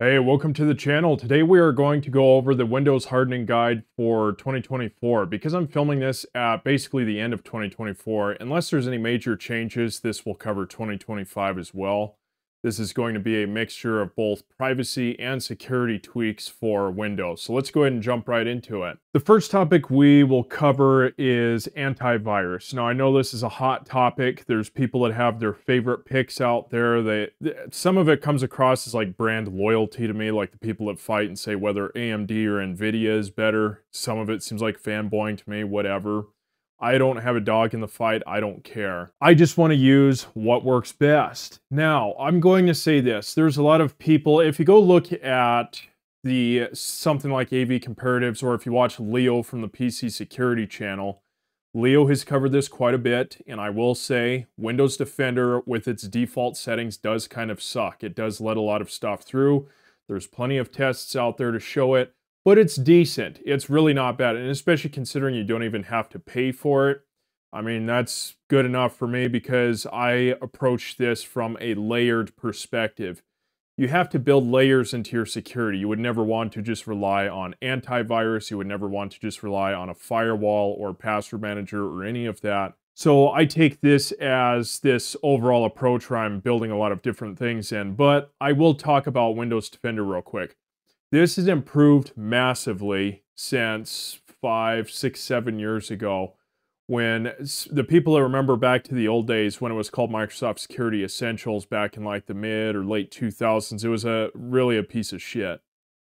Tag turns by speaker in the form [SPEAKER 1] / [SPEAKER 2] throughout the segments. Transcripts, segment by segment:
[SPEAKER 1] Hey, welcome to the channel. Today we are going to go over the Windows hardening guide for 2024. Because I'm filming this at basically the end of 2024, unless there's any major changes, this will cover 2025 as well. This is going to be a mixture of both privacy and security tweaks for Windows. So let's go ahead and jump right into it. The first topic we will cover is antivirus. Now, I know this is a hot topic. There's people that have their favorite picks out there. Some of it comes across as like brand loyalty to me, like the people that fight and say whether AMD or NVIDIA is better. Some of it seems like fanboying to me, whatever. I don't have a dog in the fight. I don't care. I just want to use what works best. Now, I'm going to say this. There's a lot of people, if you go look at something like AV Comparatives, or if you watch Leo from the PC Security channel, Leo has covered this quite a bit, and I will say Windows Defender with its default settings does kind of suck. It does let a lot of stuff through. There's plenty of tests out there to show it. But it's decent. It's really not bad, and especially considering you don't even have to pay for it. I mean, that's good enough for me because I approach this from a layered perspective. You have to build layers into your security. You would never want to just rely on antivirus. You would never want to just rely on a firewall or password manager or any of that. So I take this as this overall approach where I'm building a lot of different things in, but I will talk about Windows Defender real quick. This has improved massively since 5, 6, 7 years ago when the people that remember back to the old days when it was called Microsoft Security Essentials back in like the mid or late 2000s, it was really a piece of shit.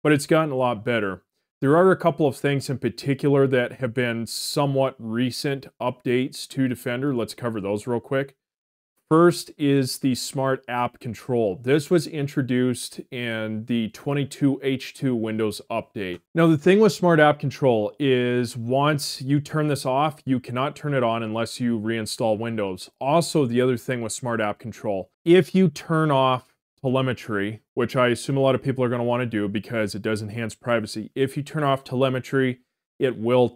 [SPEAKER 1] But it's gotten a lot better. There are a couple of things in particular that have been somewhat recent updates to Defender. Let's cover those real quick. First is the Smart App Control. This was introduced in the 22H2 Windows update. Now, the thing with Smart App Control is once you turn this off, you cannot turn it on unless you reinstall Windows. Also, the other thing with Smart App Control, if you turn off telemetry, which I assume a lot of people are going to want to do because it does enhance privacy, if you turn off telemetry, it will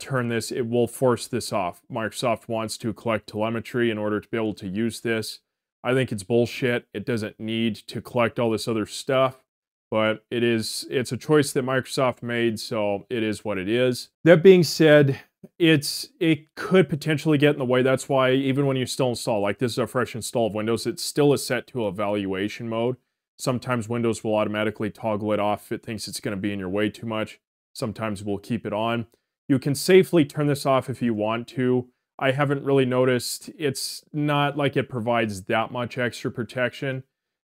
[SPEAKER 1] force this off. Microsoft wants to collect telemetry in order to be able to use this. I think it's bullshit. It doesn't need to collect all this other stuff, but it's a choice that Microsoft made, so it is what it is. That being said, it could potentially get in the way. That's why even when you still install, like this is a fresh install of Windows, it still is set to evaluation mode. Sometimes Windows will automatically toggle it off if it thinks it's going to be in your way too much. Sometimes we'll keep it on. You can safely turn this off if you want to. I haven't really noticed. It's not like it provides that much extra protection.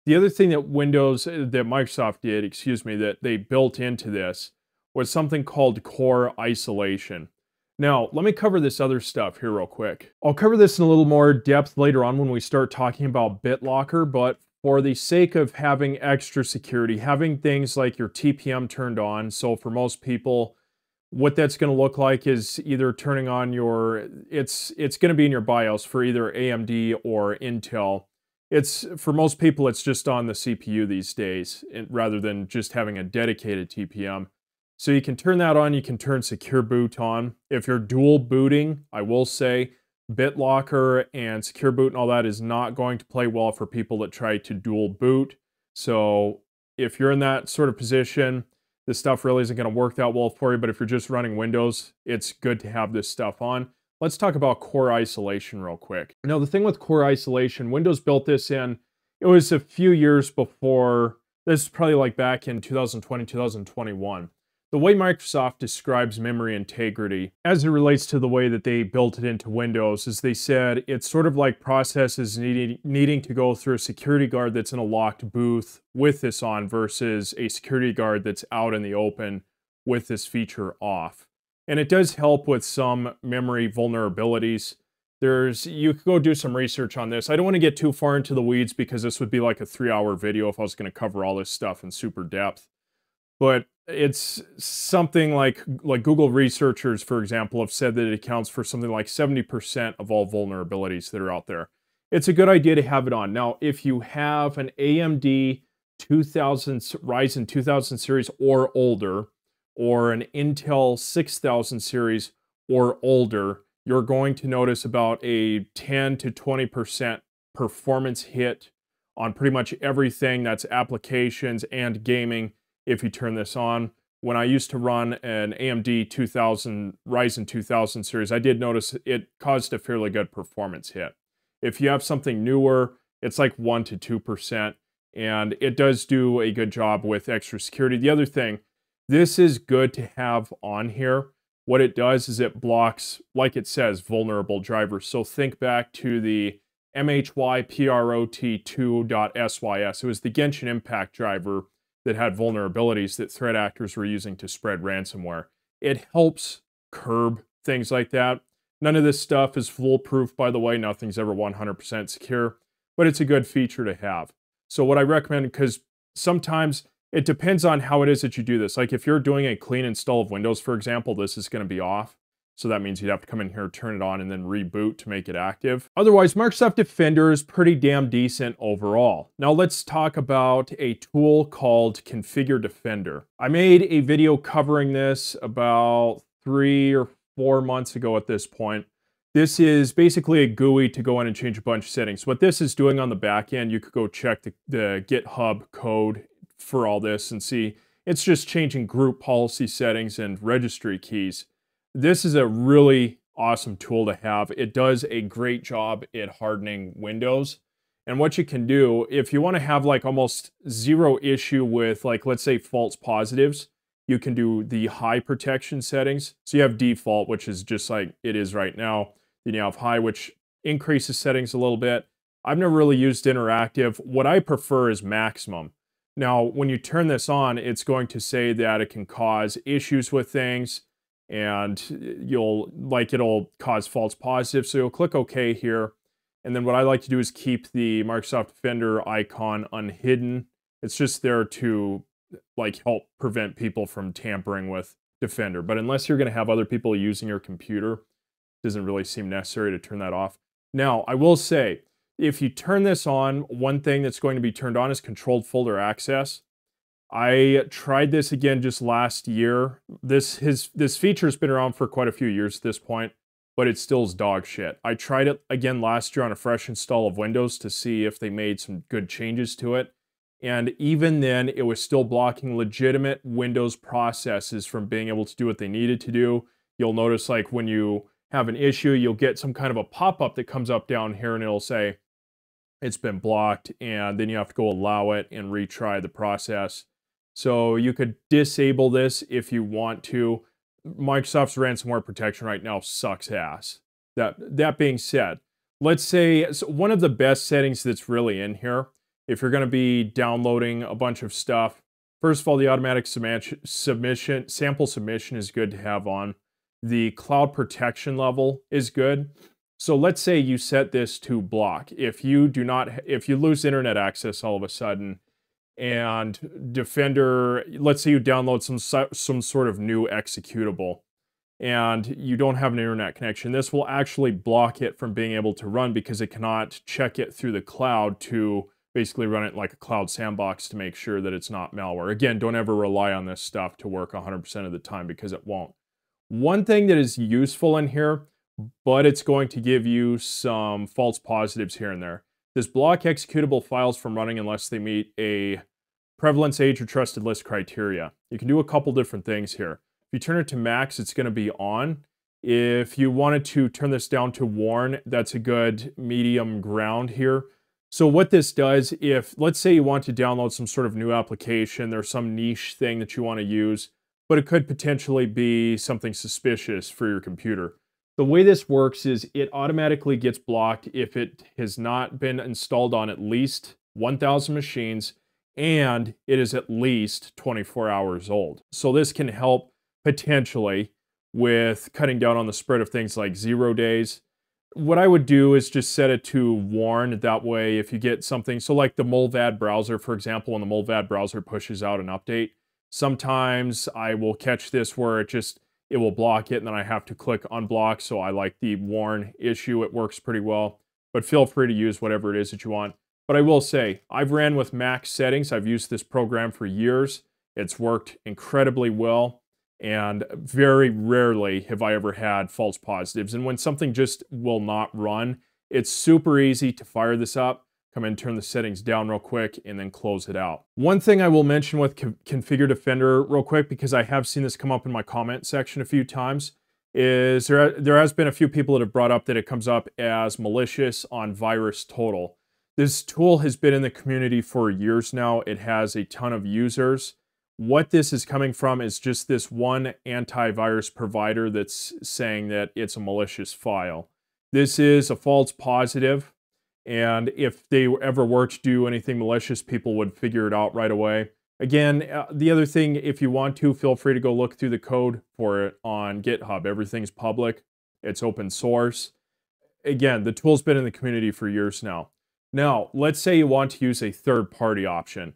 [SPEAKER 1] The other thing that Microsoft did, that they built into this was something called core isolation. Now, let me cover this other stuff here real quick. I'll cover this in a little more depth later on when we start talking about BitLocker, but for the sake of having extra security, having things like your TPM turned on, so for most people, what that's going to look like is either turning on it's going to be in your BIOS for either AMD or Intel. For most people, it's just on the CPU these days, rather than just having a dedicated TPM. So you can turn that on, you can turn Secure Boot on. If you're dual booting, I will say, BitLocker and Secure Boot and all that is not going to play well for people that try to dual boot. So if you're in that sort of position, this stuff really isn't going to work that well for you, but if you're just running Windows, it's good to have this stuff on. Let's talk about core isolation real quick. Now, the thing with core isolation, Windows built this in, it was a few years before, this is probably like back in 2020, 2021. The way Microsoft describes memory integrity as it relates to the way that they built it into Windows is they said it's sort of like processes needing to go through a security guard that's in a locked booth with this on versus a security guard that's out in the open with this feature off. And it does help with some memory vulnerabilities. You could go do some research on this. I don't want to get too far into the weeds because this would be like a 3-hour video if I was going to cover all this stuff in super depth. But it's something like Google researchers, for example, have said that it accounts for something like 70% of all vulnerabilities that are out there. It's a good idea to have it on. Now, if you have an AMD Ryzen 2000 series or older, or an Intel 6000 series or older, you're going to notice about a 10 to 20% performance hit on pretty much everything that's applications and gaming if you turn this on. When I used to run an AMD 2000, Ryzen 2000 series, I did notice it caused a fairly good performance hit. If you have something newer, it's like 1 to 2%, and it does do a good job with extra security. The other thing, this is good to have on here. What it does is it blocks, like it says, vulnerable drivers. So think back to the MHYPROT2.SYS. It was the Genshin Impact driver that had vulnerabilities that threat actors were using to spread ransomware. It helps curb things like that. None of this stuff is foolproof, by the way. Nothing's ever 100% secure, but it's a good feature to have. So what I recommend, because sometimes it depends on how it is that you do this. Like if you're doing a clean install of Windows, for example, this is going to be off. So that means you'd have to come in here, turn it on, and then reboot to make it active. Otherwise, Microsoft Defender is pretty damn decent overall. Now let's talk about a tool called ConfigureDefender. I made a video covering this about 3 or 4 months ago at this point. This is basically a GUI to go in and change a bunch of settings. What this is doing on the back end, you could go check the GitHub code for all this and see it's just changing group policy settings and registry keys. This is a really awesome tool to have. It does a great job at hardening Windows. And what you can do, if you want to have like almost zero issue with, like, let's say false positives, you can do the high protection settings. So you have default, which is just like it is right now. Then you have high, which increases settings a little bit. I've never really used interactive. What I prefer is maximum. Now, when you turn this on, it's going to say that it can cause issues with things, and it'll cause false positives. So you'll click OK here. And then what I like to do is keep the Microsoft Defender icon unhidden. It's just there to like help prevent people from tampering with Defender. But unless you're going to have other people using your computer, it doesn't really seem necessary to turn that off. Now, I will say, if you turn this on, one thing that's going to be turned on is controlled folder access. I tried this again just last year. This feature's been around for quite a few years at this point, but it still is dog shit. I tried it again last year on a fresh install of Windows to see if they made some good changes to it. And even then, it was still blocking legitimate Windows processes from being able to do what they needed to do. You'll notice, like, when you have an issue, you'll get some kind of a pop-up that comes up down here and it'll say it's been blocked, and then you have to go allow it and retry the process. So you could disable this if you want to. Microsoft's ransomware protection right now sucks ass. That being said, let's say one of the best settings that's really in here, if you're going to be downloading a bunch of stuff, first of all, the automatic sample submission is good to have on. The cloud protection level is good. So let's say you set this to block. If you lose internet access all of a sudden, and Defender, let's say you download some sort of new executable, and you don't have an internet connection, this will actually block it from being able to run because it cannot check it through the cloud to basically run it like a cloud sandbox to make sure that it's not malware. Again, don't ever rely on this stuff to work 100% of the time because it won't. One thing that is useful in here, but it's going to give you some false positives here and there. This block executable files from running unless they meet a prevalence, age, or trusted list criteria. You can do a couple different things here. If you turn it to max, it's going to be on. If you wanted to turn this down to warn, that's a good medium ground here. So what this does, if let's say you want to download some sort of new application, there's some niche thing that you want to use, but it could potentially be something suspicious for your computer. The way this works is it automatically gets blocked if it has not been installed on at least 1,000 machines and it is at least 24 hours old. So this can help potentially with cutting down on the spread of things like 0 days. What I would do is just set it to warn. That way, if you get something, so like the Mullvad browser, for example, when the Mullvad browser pushes out an update, sometimes I will catch this where it will block it and then I have to click unblock. So I like the warn issue. It works pretty well, but feel free to use whatever it is that you want. But I will say, I've ran with max settings. I've used this program for years. It's worked incredibly well. And very rarely have I ever had false positives. And when something just will not run, it's super easy to fire this up. come in, turn the settings down real quick, and then close it out. One thing I will mention with ConfigureDefender real quick, because I have seen this come up in my comment section a few times, is there has been a few people that have brought up that it comes up as malicious on VirusTotal. This tool has been in the community for years now. It has a ton of users. What this is coming from is just this one antivirus provider that's saying that it's a malicious file. This is a false positive, and if they ever were to do anything malicious, people would figure it out right away. Again, the other thing, if you want to, feel free to go look through the code for it on GitHub. Everything's public. It's open source. Again, the tool's been in the community for years now. Now, let's say you want to use a third-party option.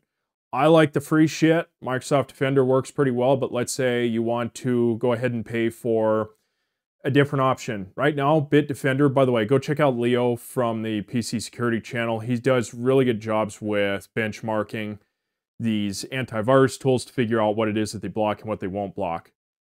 [SPEAKER 1] I like the free shit. Microsoft Defender works pretty well, but let's say you want to go ahead and pay for a different option. Right now, Bitdefender, by the way, go check out Leo from the PC Security channel. He does really good jobs with benchmarking these antivirus tools to figure out what it is that they block and what they won't block.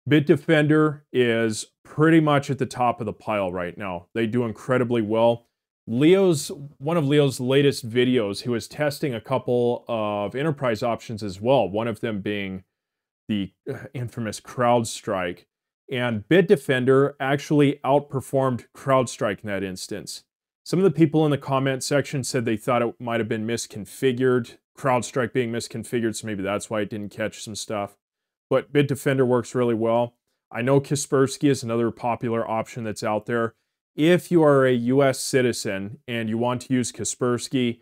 [SPEAKER 1] Bitdefender is pretty much at the top of the pile right now. They do incredibly well. One of Leo's latest videos, he was testing a couple of enterprise options as well, one of them being the infamous CrowdStrike. And Bitdefender actually outperformed CrowdStrike in that instance. Some of the people in the comment section said they thought it might have been misconfigured, CrowdStrike being misconfigured, so maybe that's why it didn't catch some stuff. But Bitdefender works really well. I know Kaspersky is another popular option that's out there. If you are a US citizen and you want to use Kaspersky,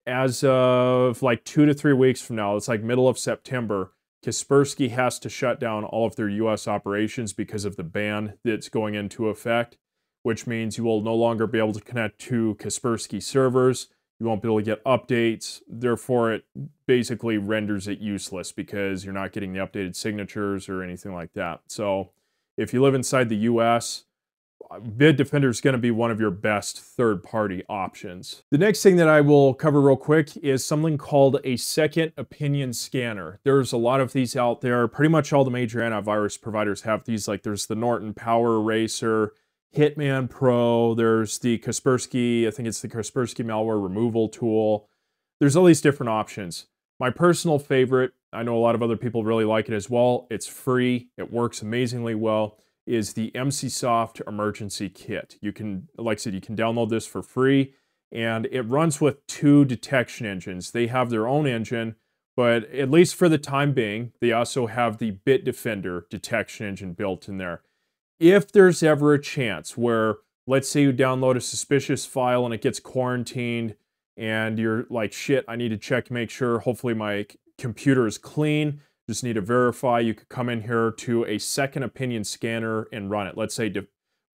[SPEAKER 1] as of like 2 to 3 weeks from now, it's like middle of September, Kaspersky has to shut down all of their US operations because of the ban that's going into effect, which means you will no longer be able to connect to Kaspersky servers. You won't be able to get updates. Therefore, it basically renders it useless because you're not getting the updated signatures or anything like that. So if you live inside the US, Bitdefender is going to be one of your best third-party options. The next thing that I will cover real quick is something called a second opinion scanner. There's a lot of these out there. Pretty much all the major antivirus providers have these. Like there's the Norton Power Eraser, Hitman Pro, there's the Kaspersky, I think it's the Kaspersky malware removal tool. There's all these different options. My personal favorite, I know a lot of other people really like it as well, it's free, it works amazingly well, is the MCSoft Emergency Kit. You can, like I said, you can download this for free, and it runs with 2 detection engines. They have their own engine, but at least for the time being, they also have the Bitdefender detection engine built in there. If there's ever a chance where, let's say you download a suspicious file and it gets quarantined, and you're like, shit, I need to check, make sure, hopefully my computer is clean, just need to verify, you could come in here to a second opinion scanner and run it. Let's say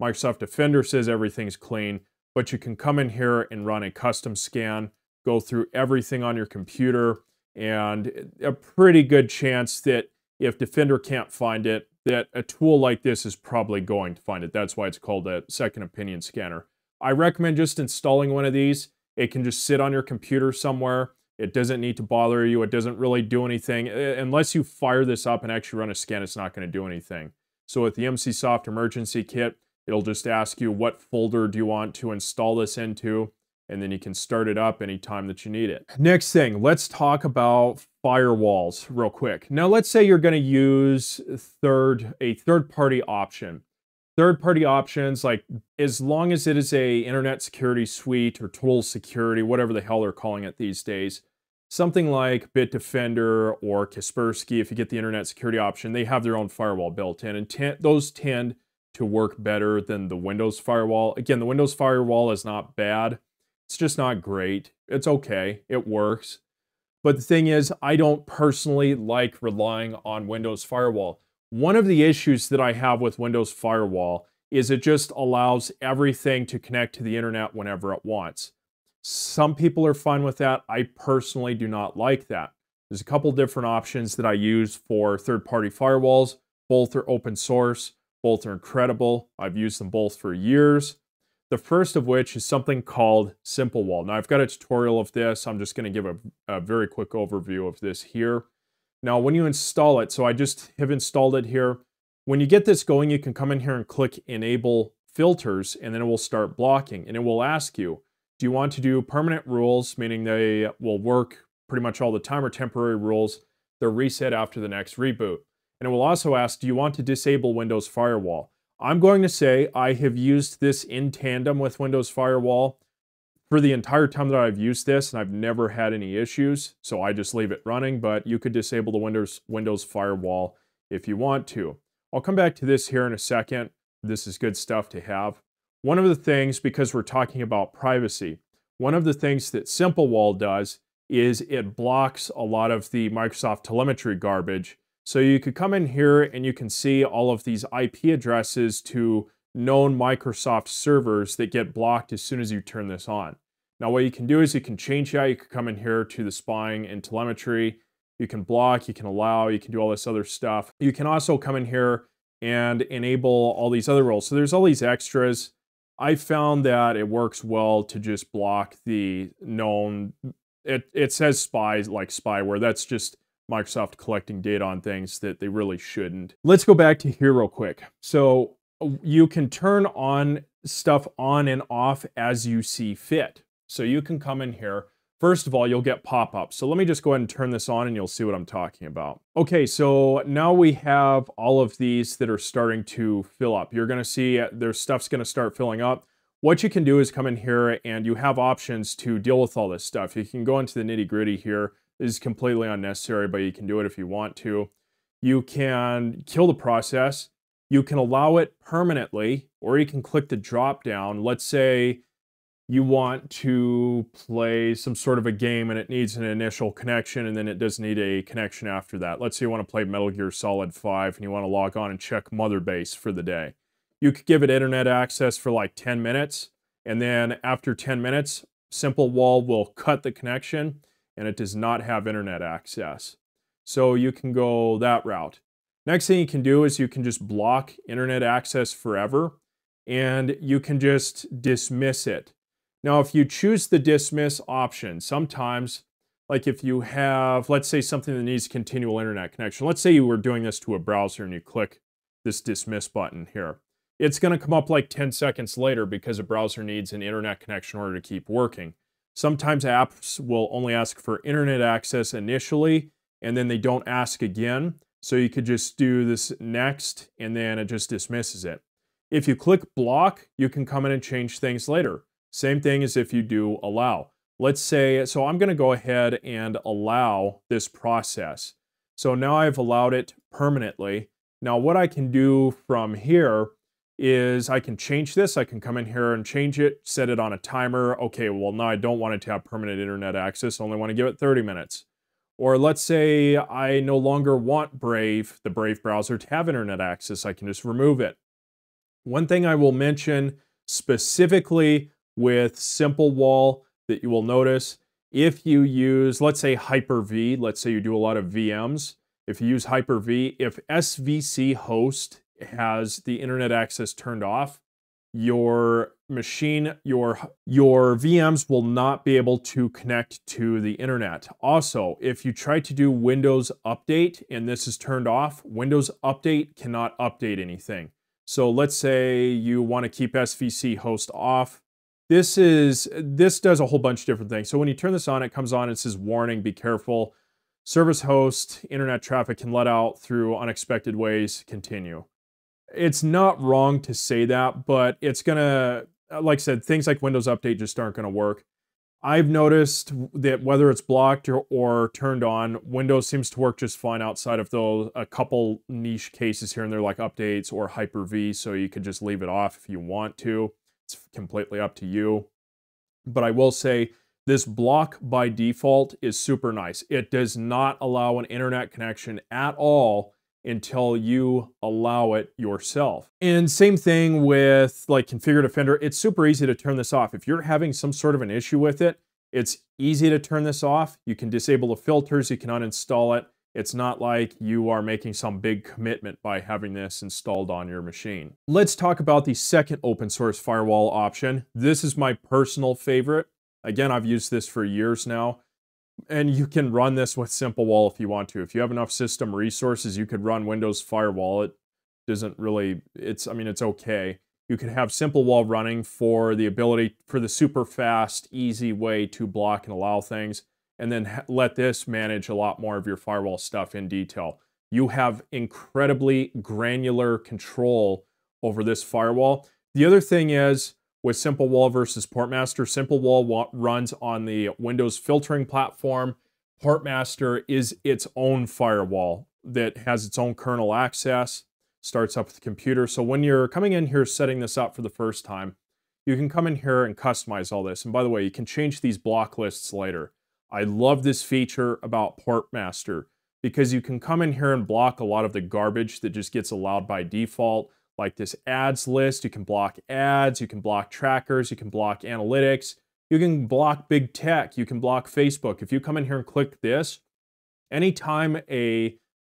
[SPEAKER 1] Microsoft Defender says everything's clean, but you can come in here and run a custom scan, go through everything on your computer, and a pretty good chance that if Defender can't find it, that a tool like this is probably going to find it. That's why it's called a second opinion scanner. I recommend just installing one of these. It can just sit on your computer somewhere. It doesn't need to bother you. It doesn't really do anything. Unless you fire this up and actually run a scan, it's not going to do anything. So with the MCSoft Emergency Kit, it'll just ask you what folder do you want to install this into, and then you can start it up anytime that you need it. Next thing, let's talk about firewalls real quick. Now let's say you're going to use a third-party option. Third-party options, like as long as it is a internet security suite or total security, whatever the hell they're calling it these days, something like Bitdefender or Kaspersky, if you get the internet security option, they have their own firewall built in, and those tend to work better than the Windows firewall. Again, the Windows firewall is not bad. It's just not great. It's okay. It works. But the thing is, I don't personally like relying on Windows firewall. One of the issues that I have with Windows Firewall is it just allows everything to connect to the internet whenever it wants. Some people are fine with that. I personally do not like that. There's a couple different options that I use for third-party firewalls. Both are open source. Both are incredible. I've used them both for years. The first of which is something called Simplewall. Now, I've got a tutorial of this. I'm just going to give a very quick overview of this here. Now, when you install it, so I just have installed it here. When you get this going, you can come in here and click Enable Filters, and then it will start blocking. And it will ask you, Do you want to do permanent rules, meaning they will work pretty much all the time, or temporary rules? They're reset after the next reboot. And it will also ask, do you want to disable Windows Firewall? I'm going to say I have used this in tandem with Windows Firewall for the entire time that I've used this, and I've never had any issues, so I just leave it running, but you could disable the Windows Firewall if you want to. I'll come back to this here in a second. This is good stuff to have. One of the things, because we're talking about privacy, one of the things that Simplewall does is it blocks a lot of the Microsoft telemetry garbage. So you could come in here and you can see all of these IP addresses to known Microsoft servers that get blocked as soon as you turn this on. Now what you can do is you can change that. You can come in here to the spying and telemetry. You can block, you can allow, you can do all this other stuff. You can also come in here and enable all these other roles. So there's all these extras. I found that it works well to just block the known, it says spies, like spyware. That's just Microsoft collecting data on things that they really shouldn't. Let's go back to here real quick. So you can turn on stuff on and off as you see fit. So you can come in here. First of all, you'll get pop-ups. So let me just go ahead and turn this on and you'll see what I'm talking about. Okay, so now we have all of these that are starting to fill up. You're gonna see their stuff's gonna start filling up. What you can do is come in here and you have options to deal with all this stuff. You can go into the nitty-gritty here. This is completely unnecessary, but you can do it if you want to. You can kill the process. You can allow it permanently, or you can click the drop down. Let's say you want to play some sort of a game and it needs an initial connection and then it does need a connection after that. Let's say you want to play Metal Gear Solid 5 and you want to log on and check Mother Base for the day. You could give it internet access for like 10 minutes, and then after 10 minutes, Simplewall will cut the connection and it does not have internet access. So you can go that route. Next thing you can do is you can just block internet access forever, and you can just dismiss it. Now, if you choose the dismiss option, sometimes, like if you have, let's say something that needs continual internet connection. Let's say you were doing this to a browser and you click this dismiss button here. It's going to come up like 10 seconds later because a browser needs an internet connection in order to keep working. Sometimes apps will only ask for internet access initially, and then they don't ask again. So you could just do this next, and then it just dismisses it. If you click block, you can come in and change things later. Same thing as if you do allow. Let's say, so I'm going to go ahead and allow this process. So now I've allowed it permanently. Now what I can do from here is I can change this. I can come in here and change it, set it on a timer. Okay, well now I don't want it to have permanent internet access. I only want to give it 30 minutes. Or let's say I no longer want Brave, the Brave browser, to have internet access. I can just remove it. One thing I will mention specifically with Simplewall that you will notice, if you use, let's say Hyper-V, let's say you do a lot of VMs, if you use Hyper-V, if SVC host has the internet access turned off, your machine, your VMs will not be able to connect to the internet. Also, if you try to do Windows Update and this is turned off, Windows Update cannot update anything. So let's say you want to keep SVC host off. This does a whole bunch of different things. So when you turn this on, it comes on and it says warning, be careful. Service host, internet traffic can let out through unexpected ways, continue. It's not wrong to say that, but it's gonna, like I said, things like Windows Update just aren't gonna work. I've noticed that whether it's blocked or turned on, Windows seems to work just fine outside of those, a couple niche cases here and there like updates or Hyper-V, so you could just leave it off if you want to. It's completely up to you. But I will say this block by default is super nice. It does not allow an internet connection at all until you allow it yourself. And same thing with like ConfigureDefender. It's super easy to turn this off. If you're having some sort of an issue with it, it's easy to turn this off. You can disable the filters, you can uninstall it. It's not like you are making some big commitment by having this installed on your machine. Let's talk about the second open source firewall option. This is my personal favorite. Again, I've used this for years now. And you can run this with Simplewall if you want to. If you have enough system resources, you could run Windows Firewall. It doesn't really, I mean, it's okay. You can have Simplewall running for the ability for the super fast, easy way to block and allow things, and then let this manage a lot more of your firewall stuff in detail. You have incredibly granular control over this firewall. The other thing is, with Simplewall versus Portmaster, Simplewall runs on the Windows filtering platform. Portmaster is its own firewall that has its own kernel access, starts up with the computer. So when you're coming in here setting this up for the first time, you can come in here and customize all this. And by the way, you can change these block lists later. I love this feature about Portmaster because you can come in here and block a lot of the garbage that just gets allowed by default, like this ads list. You can block ads, you can block trackers, you can block analytics, you can block big tech, you can block Facebook. If you come in here and click this, anytime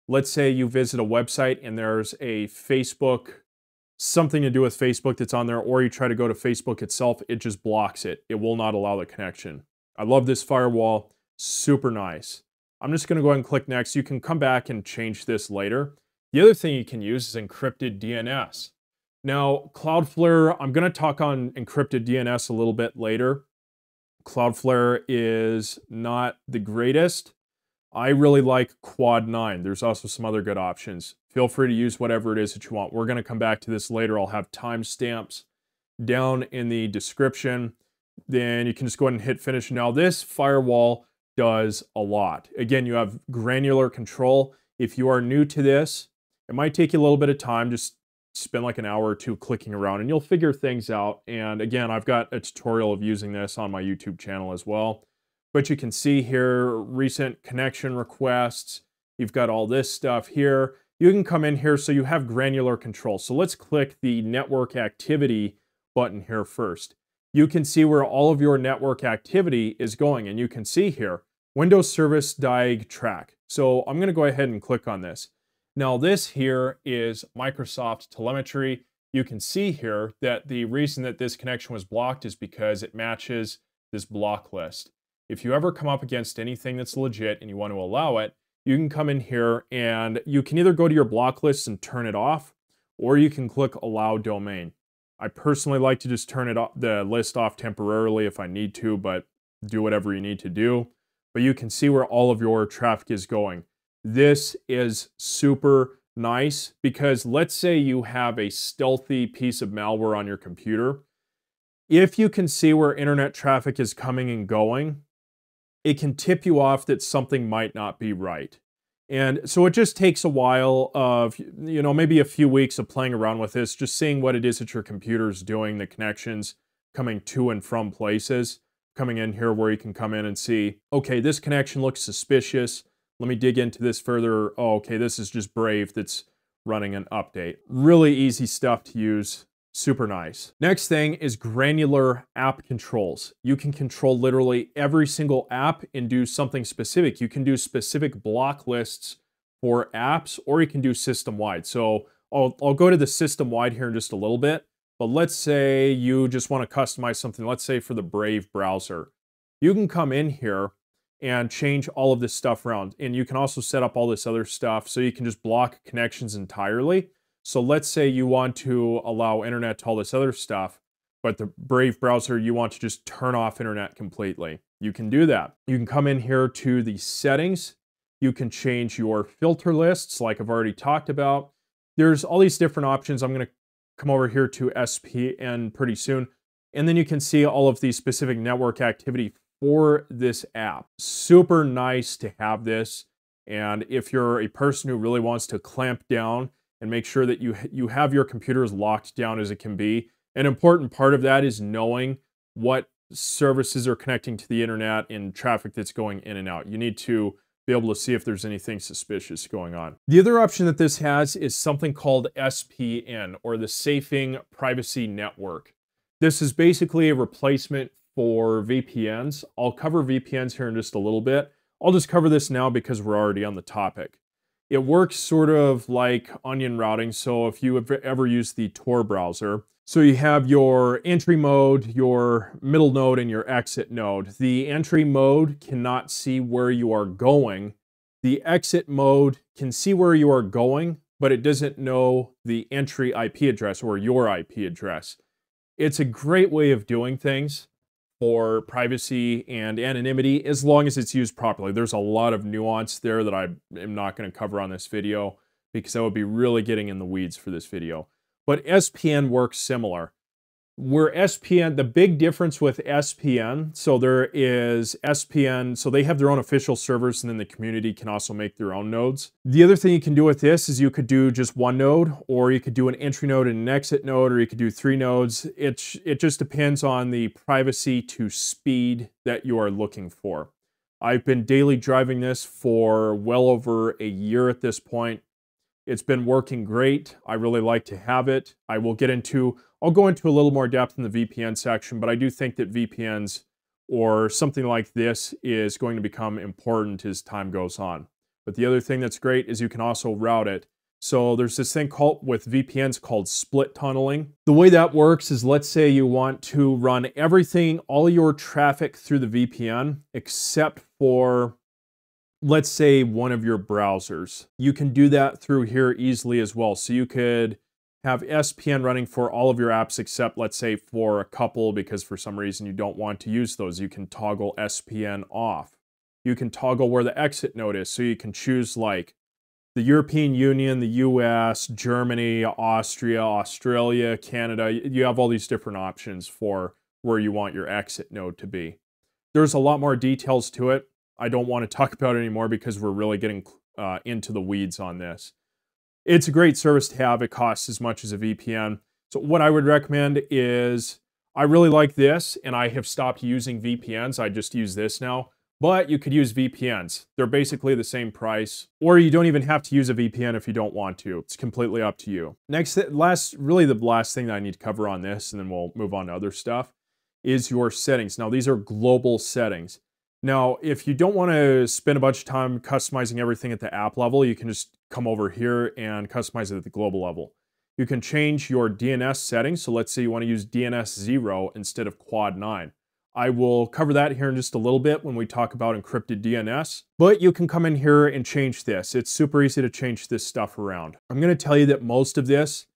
[SPEAKER 1] let's say you visit a website and there's a Facebook, something to do with Facebook that's on there, or you try to go to Facebook itself, it just blocks it. It will not allow the connection. I love this firewall, super nice. I'm just gonna go ahead and click next. You can come back and change this later. The other thing you can use is encrypted DNS. Now, Cloudflare, I'm gonna talk on encrypted DNS a little bit later. Cloudflare is not the greatest. I really like Quad 9. There's also some other good options. Feel free to use whatever it is that you want. We're gonna come back to this later. I'll have timestamps down in the description. Then you can just go ahead and hit finish. Now this firewall does a lot. Again, you have granular control. If you are new to this, it might take you a little bit of time. Just spend like an hour or two clicking around and you'll figure things out. And again, I've got a tutorial of using this on my YouTube channel as well. But you can see here, recent connection requests. You've got all this stuff here. You can come in here so you have granular control. So let's click the network activity button here first. You can see where all of your network activity is going. And you can see here, Windows Service Diag Track. So I'm gonna go ahead and click on this. Now this here is Microsoft telemetry. You can see here that the reason that this connection was blocked is because it matches this block list. If you ever come up against anything that's legit and you want to allow it, you can come in here and you can either go to your block list and turn it off, or you can click Allow Domain. I personally like to just turn the list off temporarily if I need to, but do whatever you need to do. But you can see where all of your traffic is going. This is super nice because let's say you have a stealthy piece of malware on your computer. If you can see where internet traffic is coming and going, it can tip you off that something might not be right. And so it just takes a while of, maybe a few weeks of playing around with this, just seeing what it is that your computer is doing, the connections coming to and from places, coming in here where you can come in and see, okay, this connection looks suspicious. Let me dig into this further. Oh, okay, this is just Brave that's running an update. Really easy stuff to use. Super nice. Next thing is granular app controls. You can control literally every single app and do something specific. You can do specific block lists for apps, or you can do system-wide. So I'll go to the system-wide here in just a little bit, but let's say you just want to customize something, let's say for the Brave browser. You can come in here and change all of this stuff around. And you can also set up all this other stuff so you can just block connections entirely. So let's say you want to allow internet to all this other stuff, but the Brave browser, you want to just turn off internet completely. You can do that. You can come in here to the settings. You can change your filter lists like I've already talked about. There's all these different options. I'm gonna come over here to SPN pretty soon. And then you can see all of the specific network activity for this app. Super nice to have this. And if you're a person who really wants to clamp down and make sure that you have your computer as locked down as it can be. An important part of that is knowing what services are connecting to the internet and traffic that's going in and out. You need to be able to see if there's anything suspicious going on. The other option that this has is something called SPN, or the Safing Privacy Network. This is basically a replacement for VPNs. I'll cover VPNs here in just a little bit. I'll just cover this now because we're already on the topic. It works sort of like onion routing. So if you have ever used the Tor browser, so you have your entry mode, your middle node, and your exit node. The entry mode cannot see where you are going. The exit mode can see where you are going, but it doesn't know the entry IP address or your IP address. It's a great way of doing things for privacy and anonymity as long as it's used properly. There's a lot of nuance there that I am not going to cover on this video because I would be really getting in the weeds for this video. But SPN works similar. Where SPN, the big difference with SPN, so there is SPN, so they have their own official servers and then the community can also make their own nodes. The other thing you can do with this is you could do just one node, or you could do an entry node and an exit node, or you could do 3 nodes. It just depends on the privacy to speed that you are looking for. I've been daily driving this for well over a year at this point. It's been working great. I really like to have it. I'll go into a little more depth in the VPN section, but I do think that VPNs or something like this is going to become important as time goes on. But the other thing that's great is you can also route it. So there's this thing with VPNs called split tunneling. The way that works is, let's say you want to run everything, all your traffic through the VPN, except for, let's say, one of your browsers. You can do that through here easily as well. So you could have SPN running for all of your apps except, let's say, for a couple, because for some reason you don't want to use those. You can toggle SPN off. You can toggle where the exit node is. So you can choose like the European Union, the US, Germany, Austria, Australia, Canada. You have all these different options for where you want your exit node to be. There's a lot more details to it. I don't want to talk about it anymore because we're really getting into the weeds on this. It's a great service to have. It costs as much as a VPN. So what I would recommend is, I really like this, and I have stopped using VPNs. I just use this now. But you could use VPNs. They're basically the same price. Or you don't even have to use a VPN if you don't want to. It's completely up to you. Really the last thing that I need to cover on this, and then we'll move on to other stuff, is your settings. Now, these are global settings. Now, if you don't want to spend a bunch of time customizing everything at the app level, you can just come over here and customize it at the global level. You can change your DNS settings. So let's say you want to use DNS 0 instead of quad 9. I will cover that here in just a little bit when we talk about encrypted DNS. But you can come in here and change this. It's super easy to change this stuff around. I'm going to tell you that most of this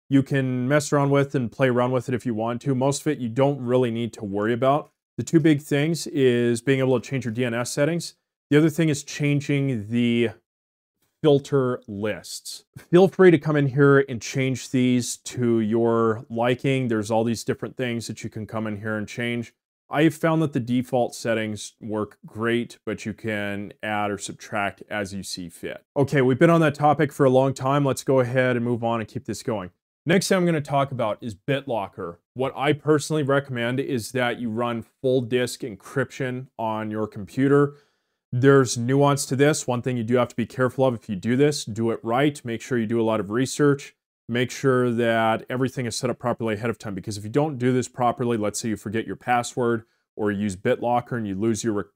[SPEAKER 1] you can mess around with and play around with it if you want to. Most of it you don't really need to worry about. The two big things is being able to change your DNS settings. The other thing is changing the filter lists. Feel free to come in here and change these to your liking. There's all these different things that you can come in here and change. I've found that the default settings work great, but you can add or subtract as you see fit. Okay, we've been on that topic for a long time. Let's go ahead and move on and keep this going. Next thing I'm going to talk about is BitLocker. What I personally recommend is that you run full disk encryption on your computer. There's nuance to this. One thing you do have to be careful of if you do this, do it right. Make sure you do a lot of research. Make sure that everything is set up properly ahead of time, because if you don't do this properly, let's say you forget your password or you use BitLocker and you lose your,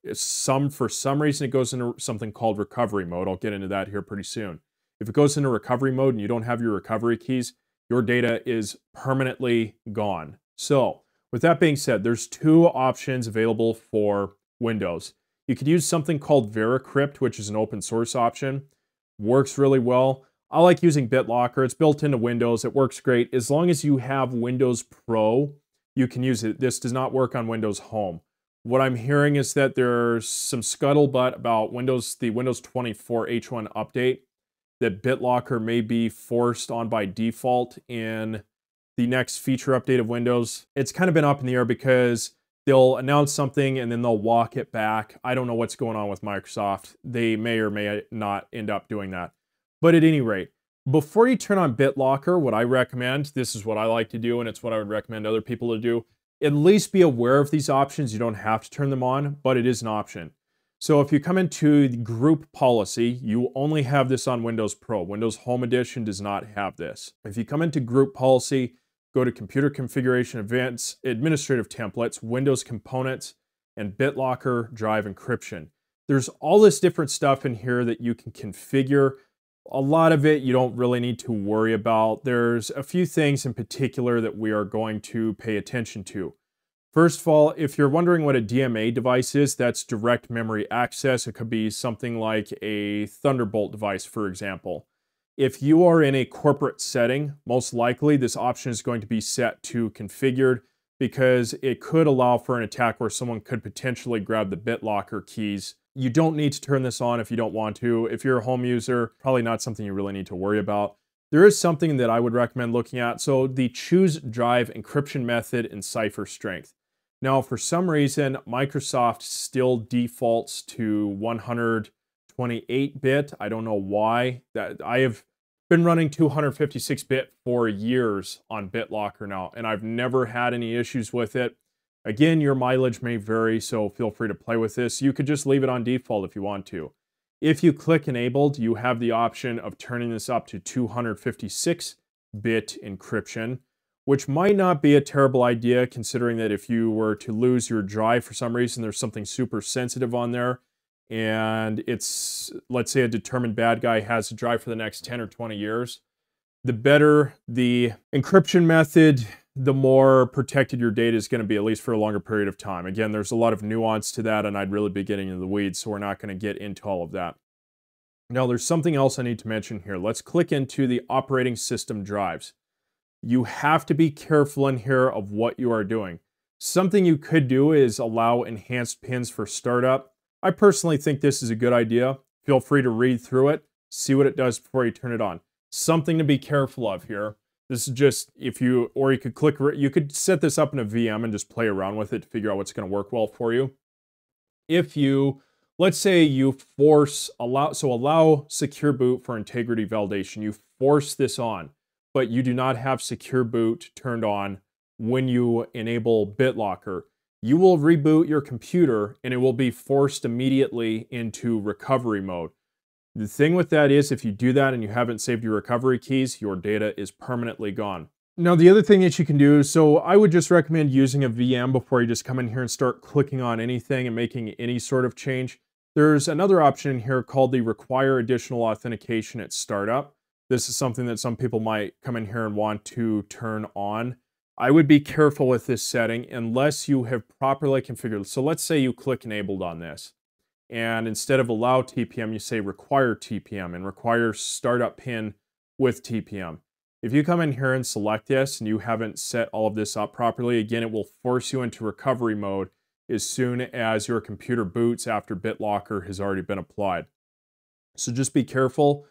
[SPEAKER 1] for some reason it goes into something called recovery mode. I'll get into that here pretty soon. If it goes into recovery mode and you don't have your recovery keys, your data is permanently gone. So with that being said, there's 2 options available for Windows. You could use something called VeriCrypt, which is an open source option. Works really well. I like using BitLocker. It's built into Windows. It works great. As long as you have Windows Pro, you can use it. This does not work on Windows Home. What I'm hearing is that there's some scuttlebutt about the Windows 24 H1 update, that BitLocker may be forced on by default in the next feature update of Windows. It's kind of been up in the air because they'll announce something and then they'll walk it back. I don't know what's going on with Microsoft. They may or may not end up doing that. But at any rate, before you turn on BitLocker, what I recommend, this is what I like to do, and it's what I would recommend other people to do, at least be aware of these options. You don't have to turn them on, but it is an option. So if you come into the group policy, you only have this on Windows Pro. Windows Home Edition does not have this. If you come into group policy, go to Computer Configuration Events, Administrative Templates, Windows Components, and BitLocker Drive Encryption. There's all this different stuff in here that you can configure. A lot of it you don't really need to worry about. There's a few things in particular that we are going to pay attention to. First of all, if you're wondering what a DMA device is, that's direct memory access. It could be something like a Thunderbolt device, for example. If you are in a corporate setting, most likely this option is going to be set to configured because it could allow for an attack where someone could potentially grab the BitLocker keys. You don't need to turn this on if you don't want to. If you're a home user, probably not something you really need to worry about. There is something that I would recommend looking at. So the choose drive encryption method and cipher strength. Now, for some reason, Microsoft still defaults to 128-bit. I don't know why. I have been running 256-bit for years on BitLocker now, and I've never had any issues with it. Again, your mileage may vary, so feel free to play with this. You could just leave it on default if you want to. If you click enabled, you have the option of turning this up to 256-bit encryption, which might not be a terrible idea considering that if you were to lose your drive for some reason, there's something super sensitive on there, and it's, let's say a determined bad guy has a drive for the next 10 or 20 years. The better the encryption method, the more protected your data is going to be, at least for a longer period of time. Again, there's a lot of nuance to that, and I'd really be getting into the weeds, so we're not going to get into all of that. Now, there's something else I need to mention here. Let's click into the operating system drives. You have to be careful in here of what you are doing. Something you could do is allow enhanced pins for startup. I personally think this is a good idea. Feel free to read through it, see what it does before you turn it on. Something to be careful of here. This is just, you could set this up in a VM and just play around with it to figure out what's going to work well for you. If you, let's say you allow secure boot for integrity validation. You force this on, but you do not have secure boot turned on when you enable BitLocker. You will reboot your computer and it will be forced immediately into recovery mode. The thing with that is if you do that and you haven't saved your recovery keys, your data is permanently gone. Now, the other thing that you can do, so I would just recommend using a VM before you just come in here and start clicking on anything and making any sort of change. There's another option in here called the require additional authentication at startup. This is something that some people might come in here and want to turn on. I would be careful with this setting unless you have properly configured. So let's say you click enabled on this. And instead of allow TPM, you say require TPM and require startup pin with TPM. If you come in here and select this and you haven't set all of this up properly, again, it will force you into recovery mode as soon as your computer boots after BitLocker has already been applied. So just be careful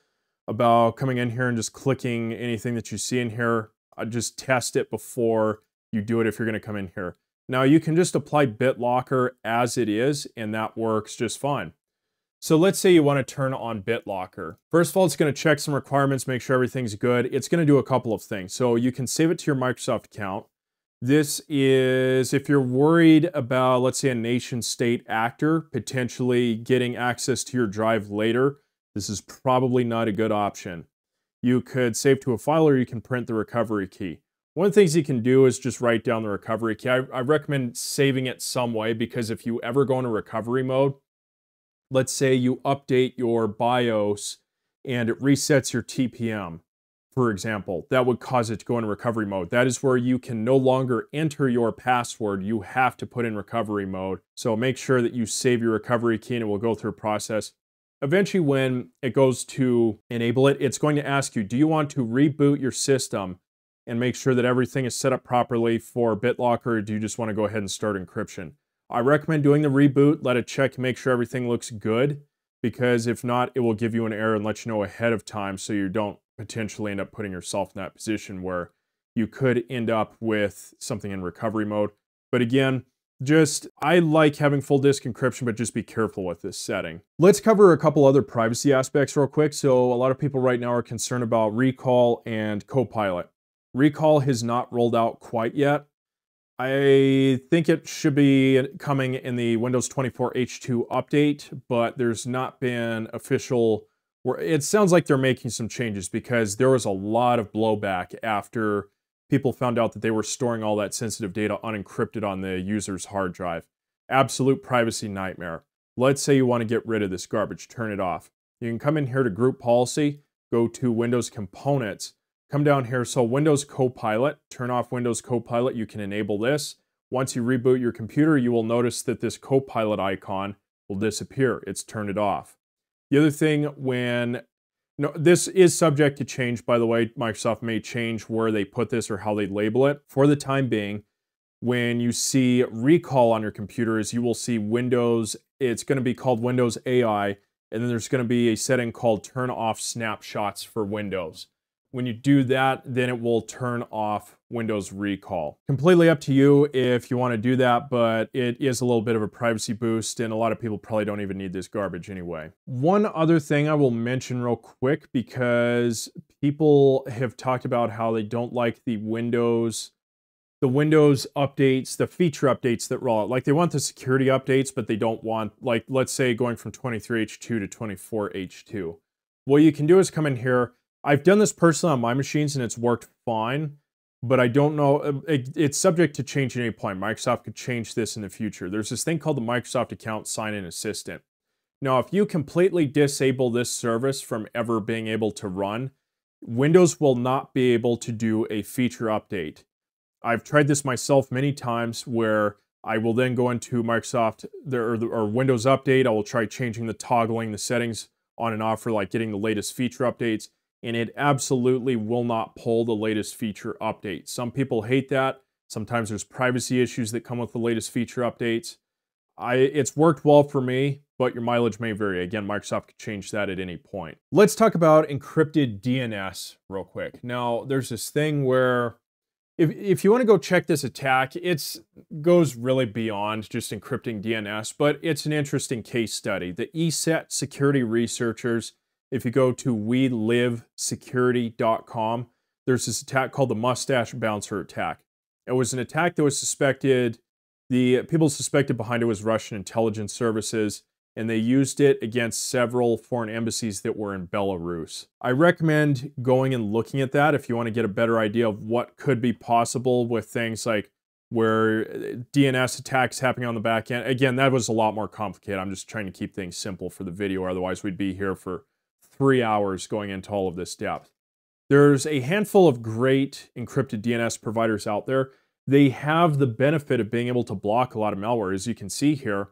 [SPEAKER 1] about coming in here and just clicking anything that you see in here. Just test it before you do it if you're going to come in here. Now, you can just apply BitLocker as it is, and that works just fine. So let's say you want to turn on BitLocker. First of all, it's going to check some requirements, make sure everything's good. It's going to do a couple of things. So you can save it to your Microsoft account. This is if you're worried about, let's say, a nation-state actor potentially getting access to your drive later. This is probably not a good option. You could save to a file or you can print the recovery key. One of the things you can do is just write down the recovery key. I recommend saving it some way because if you ever go into recovery mode, let's say you update your BIOS and it resets your TPM, for example, that would cause it to go into recovery mode. That is where you can no longer enter your password. You have to put in recovery mode. So make sure that you save your recovery key and it will go through a process. Eventually, when it goes to enable it, it's going to ask you, do you want to reboot your system and make sure that everything is set up properly for BitLocker, or do you just want to go ahead and start encryption? I recommend doing the reboot, let it check, make sure everything looks good, because if not, it will give you an error and let you know ahead of time so you don't potentially end up putting yourself in that position where you could end up with something in recovery mode. But again, I like having full disk encryption, but just be careful with this setting. Let's cover a couple other privacy aspects real quick. So a lot of people right now are concerned about Recall and Copilot. Recall has not rolled out quite yet. I think it should be coming in the Windows 24 H2 update, but there's not been official. It sounds like they're making some changes because there was a lot of blowback after people found out that they were storing all that sensitive data unencrypted on the user's hard drive. Absolute privacy nightmare. Let's say you want to get rid of this garbage, turn it off. You can come in here to Group Policy, go to Windows Components, come down here, so Windows Copilot, turn off Windows Copilot, you can enable this. Once you reboot your computer, you will notice that this Copilot icon will disappear. It's turned it off. The other thing, No, this is subject to change, by the way. Microsoft may change where they put this or how they label it. For the time being, when you see recall on your computers, you will see Windows. It's going to be called Windows AI, and then there's going to be a setting called turn off snapshots for Windows. When you do that, then it will turn off Windows recall. Completely up to you if you want to do that, but it is a little bit of a privacy boost, and a lot of people probably don't even need this garbage anyway. One other thing I will mention real quick, because people have talked about how they don't like the Windows updates, the feature updates that roll out. Like, they want the security updates, but they don't want, like, let's say going from 23H2 to 24H2. What you can do is come in here. I've done this personally on my machines and it's worked fine, but I don't know, it's subject to change at any point. Microsoft could change this in the future. There's this thing called the Microsoft Account Sign-In Assistant. Now, if you completely disable this service from ever being able to run, Windows will not be able to do a feature update. I've tried this myself many times, where I will then go into Microsoft or Windows Update. I will try changing the toggling, the settings on and off for like getting the latest feature updates, and it absolutely will not pull the latest feature update. Some people hate that. Sometimes there's privacy issues that come with the latest feature updates. It's worked well for me, but your mileage may vary. Again, Microsoft could change that at any point. Let's talk about encrypted DNS real quick. Now, there's this thing where if you want to go check this attack, it goes really beyond just encrypting DNS, but it's an interesting case study. The ESET security researchers, if you go to wlidsvc.com, there's this attack called the Mustache Bouncer attack. It was an attack that was suspected, the people suspected behind it was Russian intelligence services, and they used it against several foreign embassies that were in Belarus. I recommend going and looking at that if you want to get a better idea of what could be possible with things like where DNS attacks happening on the back end. Again, that was a lot more complicated. I'm just trying to keep things simple for the video, otherwise we'd be here for 3 hours going into all of this depth. There's a handful of great encrypted DNS providers out there. They have the benefit of being able to block a lot of malware. As you can see here,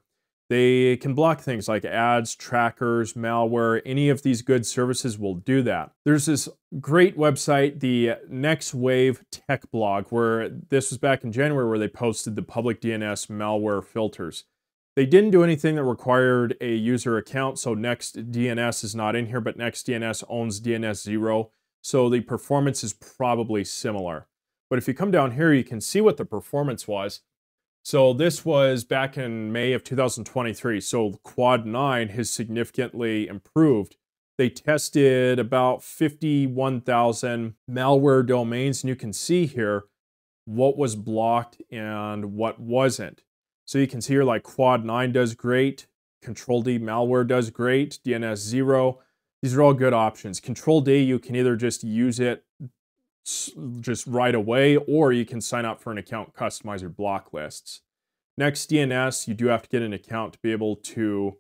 [SPEAKER 1] they can block things like ads, trackers, malware. Any of these good services will do that. There's this great website, the Next Wave Tech Blog, where this was back in January, where they posted the public DNS malware filters. They didn't do anything that required a user account, so NextDNS is not in here, but NextDNS owns DNS0, so the performance is probably similar. But if you come down here, you can see what the performance was. So this was back in May of 2023, so Quad 9 has significantly improved. They tested about 51,000 malware domains, and you can see here what was blocked and what wasn't. So you can see here, like, Quad 9 does great, Control D malware does great, DNS0. These are all good options. Control D, you can either just use it just right away, or you can sign up for an account, customize your block lists. NextDNS, you do have to get an account to be able to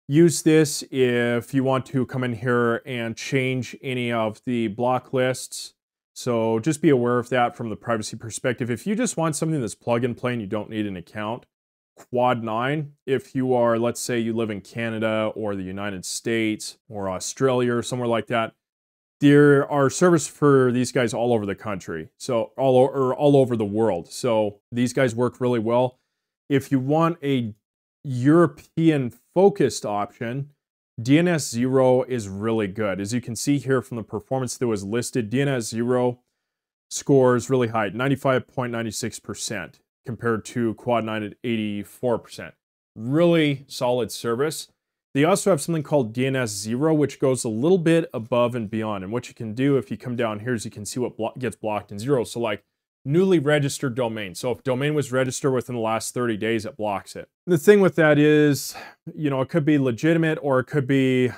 [SPEAKER 1] use this. If you want to come in here and change any of the block lists, so just be aware of that from the privacy perspective. If you just want something that's plug and play and you don't need an account, Quad 9, if you are, let's say you live in Canada or the United States or Australia or somewhere like that, there are services for these guys all over the country, so all over the world. So these guys work really well. If you want a European-focused option, DNS0 is really good. As you can see here from the performance that was listed, DNS0 scores really high, 95.96%, compared to Quad 9 at 84%. Really solid service. They also have something called DNS0, which goes a little bit above and beyond. And what you can do if you come down here is you can see what gets blocked in zero. So like newly registered domain. So if a domain was registered within the last 30 days, it blocks it. The thing with that is, you know, it could be legitimate or it could be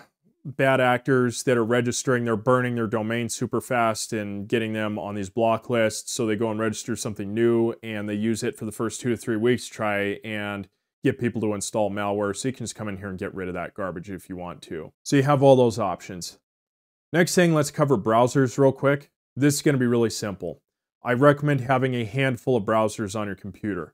[SPEAKER 1] bad actors that are registering. They're burning their domain super fast and getting them on these block lists. So they go and register something new and they use it for the first 2 to 3 weeks to try and get people to install malware. So you can just come in here and get rid of that garbage if you want to. So you have all those options. Next thing, let's cover browsers real quick. This is going to be really simple. I recommend having a handful of browsers on your computer.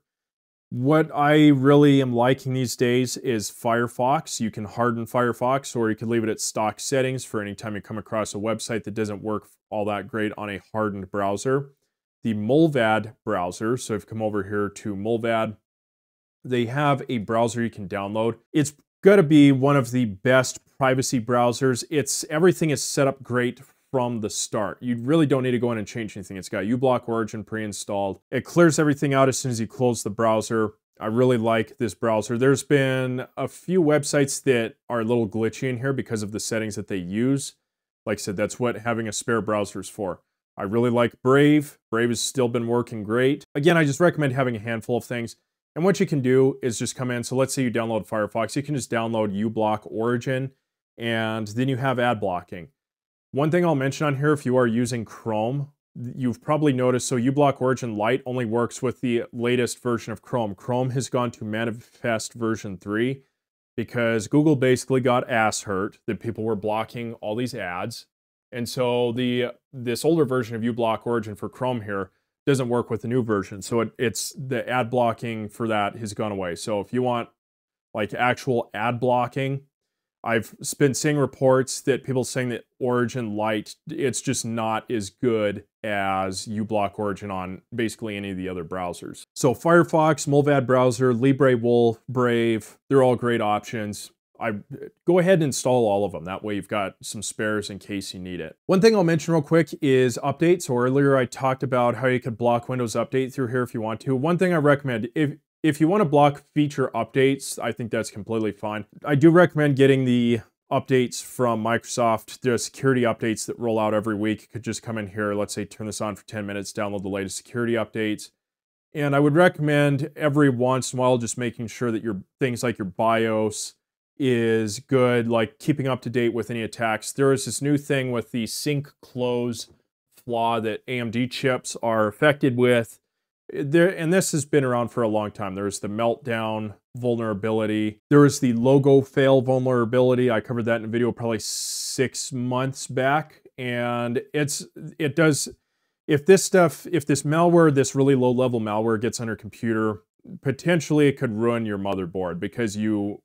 [SPEAKER 1] What I really am liking these days is Firefox. You can harden Firefox, or you can leave it at stock settings for any time you come across a website that doesn't work all that great on a hardened browser. The Mullvad browser, so if you come over here to Mullvad, they have a browser you can download. It's got to be one of the best privacy browsers. Everything is set up great from the start. You really don't need to go in and change anything. It's got uBlock Origin pre-installed. It clears everything out as soon as you close the browser. I really like this browser. There's been a few websites that are a little glitchy in here because of the settings that they use. Like I said, that's what having a spare browser is for. I really like Brave. Brave has still been working great. Again, I just recommend having a handful of things. And what you can do is just come in. So let's say you download Firefox. You can just download uBlock Origin, and then you have ad blocking. One thing I'll mention on here, if you are using Chrome, you've probably noticed, so uBlock Origin Lite only works with the latest version of Chrome. Chrome has gone to Manifest version 3 because Google basically got ass hurt that people were blocking all these ads. And so this older version of uBlock Origin for Chrome here doesn't work with the new version. So it's the ad blocking for that has gone away. So if you want like actual ad blocking, I've been seeing reports that people saying that Origin Lite, it's just not as good as uBlock Origin on basically any of the other browsers. So Firefox, Mullvad browser, LibreWolf, Brave, they're all great options. Go ahead and install all of them. That way you've got some spares in case you need it. One thing I'll mention real quick is updates. So earlier I talked about how you could block Windows Update through here if you want to. One thing I recommend, if you want to block feature updates, I think that's completely fine. I do recommend getting the updates from Microsoft. The security updates that roll out every week. You could just come in here, let's say turn this on for 10 minutes, download the latest security updates. And I would recommend every once in a while just making sure that your things like your BIOS is good, like keeping up to date with any attacks. There is this new thing with the sync close flaw that AMD chips are affected with. And this has been around for a long time. There's the meltdown vulnerability. There is the logo fail vulnerability. I covered that in a video probably 6 months back. And if this malware, this really low level malware gets on your computer, potentially it could ruin your motherboard because you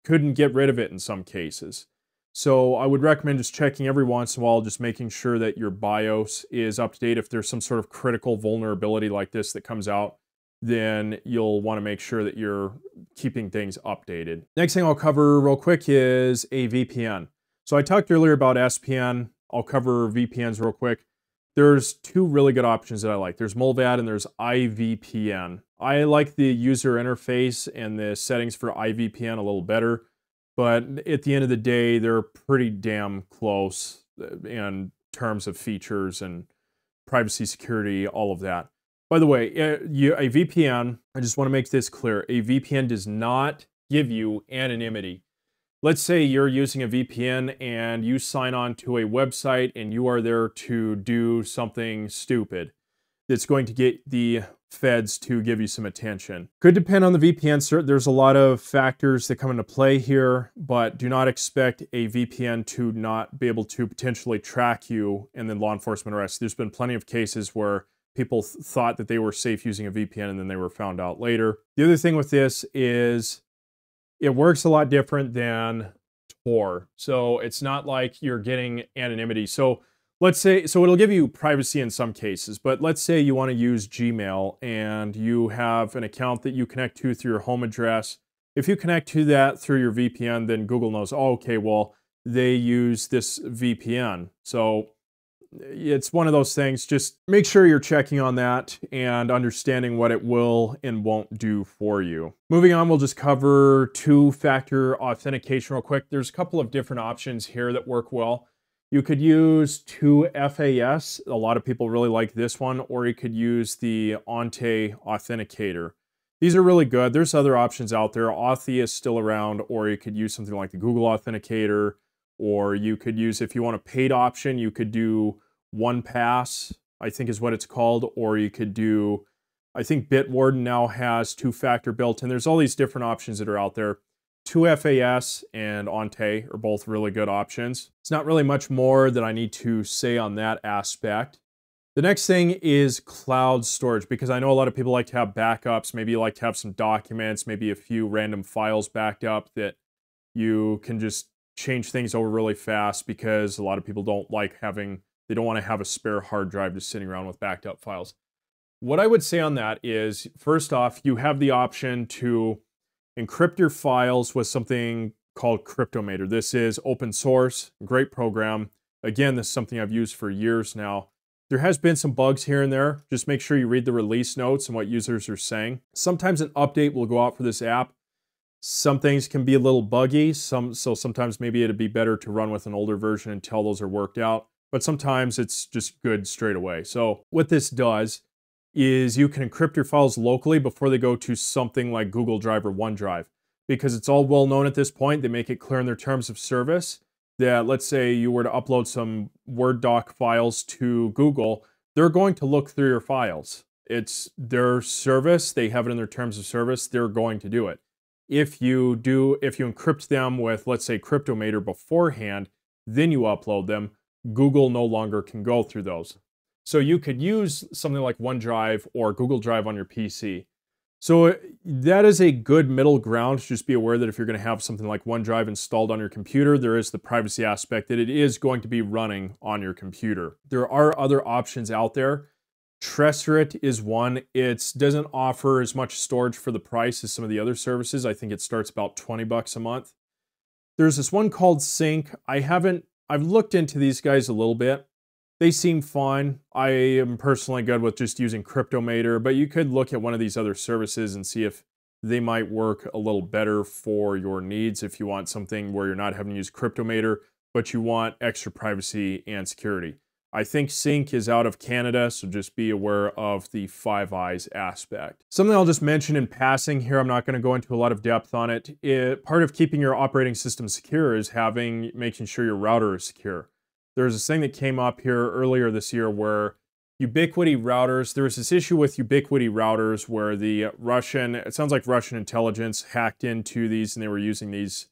[SPEAKER 1] couldn't get rid of it in some cases. So I would recommend just checking every once in a while, just making sure that your BIOS is up to date. If there's some sort of critical vulnerability like this that comes out, then you'll want to make sure that you're keeping things updated. Next thing I'll cover real quick is a VPN. So I talked earlier about SPN. I'll cover VPNs real quick. There's two really good options that I like. There's Mullvad and there's iVPN. I like the user interface and the settings for iVPN a little better, but at the end of the day, they're pretty damn close in terms of features and privacy, security, all of that. By the way, a VPN, I just want to make this clear, a VPN does not give you anonymity. Let's say you're using a VPN and you sign on to a website and you are there to do something stupid that's going to get the feds to give you some attention. Could depend on the VPN. There's a lot of factors that come into play here, but do not expect a VPN to not be able to potentially track you and then law enforcement arrest. There's been plenty of cases where people thought that they were safe using a VPN and then they were found out later. The other thing with this is it works a lot different than Tor. So it's not like you're getting anonymity. So let's say, so it'll give you privacy in some cases, but let's say you want to use Gmail and you have an account that you connect to through your home address. If you connect to that through your VPN, then Google knows, oh, okay, well, they use this VPN. So it's one of those things. Just make sure you're checking on that and understanding what it will and won't do for you. Moving on, we'll just cover two-factor authentication real quick. There's a couple of different options here that work well. You could use 2FAS. A lot of people really like this one, or you could use the Authy Authenticator. These are really good. There's other options out there. Authy is still around, or you could use something like the Google Authenticator, or you could use, if you want a paid option, you could do OnePass, I think is what it's called, or you could do, I think Bitwarden now has two-factor built in. There's all these different options that are out there. 2FAS and Authy are both really good options. It's not really much more that I need to say on that aspect. The next thing is cloud storage, because I know a lot of people like to have backups. Maybe you like to have some documents, maybe a few random files backed up that you can just change things over really fast, because a lot of people don't like having, they don't want to have a spare hard drive just sitting around with backed up files. What I would say on that is, first off, you have the option to encrypt your files with something called Cryptomator. This is open source, great program. Again, this is something I've used for years now. There has been some bugs here and there. Just make sure you read the release notes and what users are saying. Sometimes an update will go out for this app. Some things can be a little buggy, so sometimes maybe it'd be better to run with an older version until those are worked out. But sometimes it's just good straight away. So what this does is you can encrypt your files locally before they go to something like Google Drive or OneDrive. Because it's all well known at this point, they make it clear in their terms of service that, let's say you were to upload some Word doc files to Google, they're going to look through your files. It's their service, they have it in their terms of service, they're going to do it. If you encrypt them with, let's say, Cryptomator beforehand, then you upload them, Google no longer can go through those. So you could use something like OneDrive or Google Drive on your PC. So that is a good middle ground. Just be aware that if you're going to have something like OneDrive installed on your computer, there is the privacy aspect that it is going to be running on your computer. There are other options out there. Tresorit is one. It doesn't offer as much storage for the price as some of the other services. I think it starts about 20 bucks a month. There's this one called Sync. I've looked into these guys a little bit. They seem fine. I am personally good with just using Cryptomator, but you could look at one of these other services and see if they might work a little better for your needs. If you want something where you're not having to use Cryptomator, but you want extra privacy and security. I think Sync is out of Canada, so just be aware of the Five Eyes aspect. Something I'll just mention in passing here, I'm not going to go into a lot of depth on it. Part of keeping your operating system secure is making sure your router is secure. There's this thing that came up here earlier this year where Ubiquiti routers, there was this issue with Ubiquiti routers where it sounds like Russian intelligence hacked into these and they were using these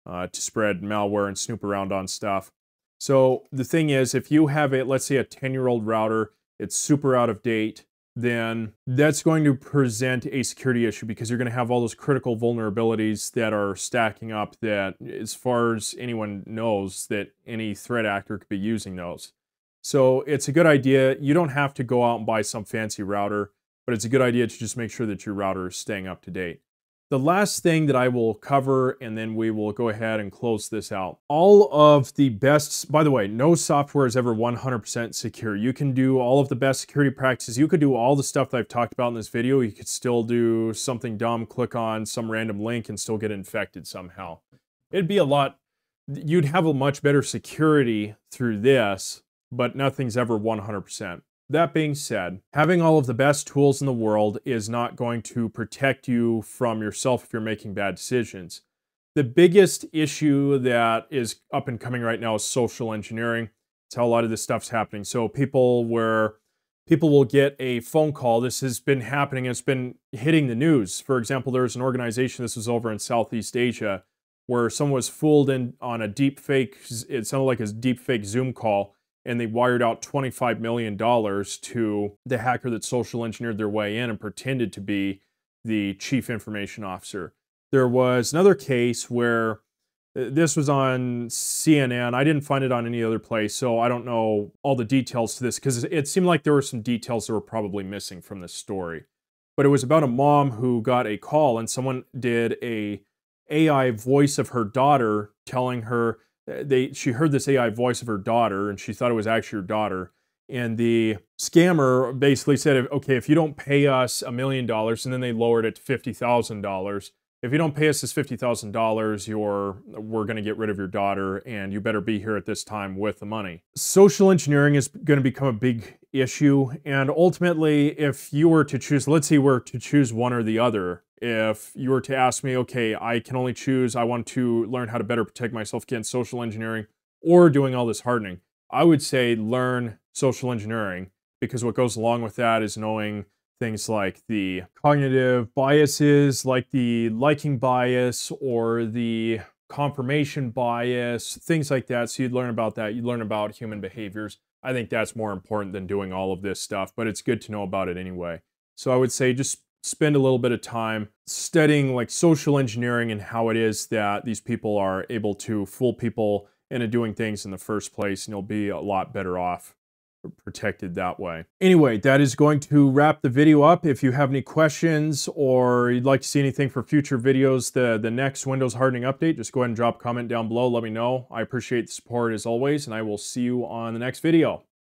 [SPEAKER 1] to spread malware and snoop around on stuff. So the thing is, if you have let's say a 10-year-old router, it's super out of date, then that's going to present a security issue because you're going to have all those critical vulnerabilities that are stacking up that, as far as anyone knows, that any threat actor could be using those. So it's a good idea. You don't have to go out and buy some fancy router, but it's a good idea to just make sure that your router is staying up to date. The last thing that I will cover, and then we will go ahead and close this out. All of the best, by the way, no software is ever 100% secure. You can do all of the best security practices. You could do all the stuff that I've talked about in this video. You could still do something dumb, click on some random link and still get infected somehow. It'd be you'd have a much better security through this, but nothing's ever 100%. That being said, having all of the best tools in the world is not going to protect you from yourself if you're making bad decisions. The biggest issue that is up and coming right now is social engineering. It's how a lot of this stuff's happening. So people will get a phone call. This has been happening. It's been hitting the news. For example, there's an organization, this was over in Southeast Asia, where someone was fooled in on a deep fake, it sounded like a deep fake Zoom call, and they wired out $25 million to the hacker that social engineered their way in and pretended to be the chief information officer. There was another case where this was on CNN. I didn't find it on any other place, so I don't know all the details to this because it seemed like there were some details that were probably missing from this story. But it was about a mom who got a call and someone did a AI voice of her daughter telling her, she heard this AI voice of her daughter and she thought it was actually her daughter. And the scammer basically said, okay, if you don't pay us $1 million, and then they lowered it to $50,000. If you don't pay us this $50,000, we're going to get rid of your daughter and you better be here at this time with the money. Social engineering is going to become a big issue. And ultimately, if you were to choose, let's say you were to choose one or the other, if you were to ask me, okay, I can only choose, I want to learn how to better protect myself against social engineering or doing all this hardening, I would say learn social engineering, because what goes along with that is knowing things like the cognitive biases, like the liking bias or the confirmation bias, things like that. So you'd learn about that. You'd learn about human behaviors. I think that's more important than doing all of this stuff, but it's good to know about it anyway. So I would say just spend a little bit of time studying like social engineering and how it is that these people are able to fool people into doing things in the first place, and you'll be a lot better off protected that way. Anyway, that is going to wrap the video up. If you have any questions or you'd like to see anything for future videos, the next Windows hardening update, just go ahead and drop a comment down below. Let me know. I appreciate the support as always, and I will see you on the next video.